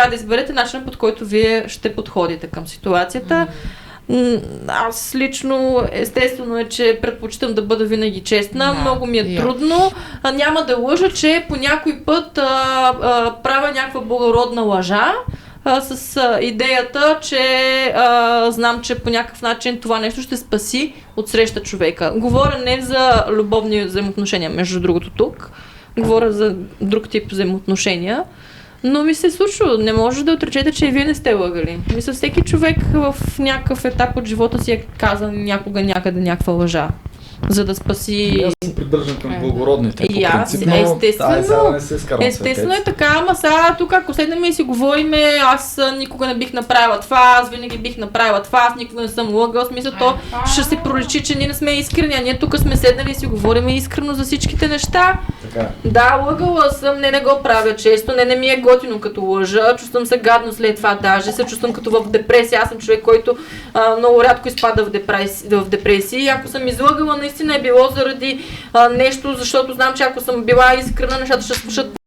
трябва да изберете начина, под който вие ще подходите към ситуацията. Аз лично, естествено е, че предпочитам да бъда винаги честна, много ми е трудно. Няма да лъжа, че по някой път правя някаква благородна лъжа, с идеята, че знам, че по някакъв начин това нещо ще спаси от среща човека. Говоря не за любовни взаимоотношения, между другото тук. Говоря за друг тип взаимоотношения. Но ми се случва. Не може да отречете, че и вие не сте лъгали. Мисля, всеки човек в някакъв етап от живота си е казал някога някъде някаква лъжа, за да спаси... Аз се придържам към благородните. И аз, естествено е така, ама сега тук, ако седнем и си говориме, аз никога не бих направила това, аз винаги бих направила това, аз никога не съм лъгал, смисъл, то ще се проличи, че ние не сме искрени, а ние тук сме седнали и си говорим искрено за всичките неща. Така. Да, лъгала съм, не го правя често, не ми е готино като лъжа, чувствам се гадно след това, даже се чувствам като в депресия, аз съм човек, който много рядко изпада в депресия и ако съм излъгала, наистина е било заради нещо, защото знам, че ако съм била искрена, нещата ще свършат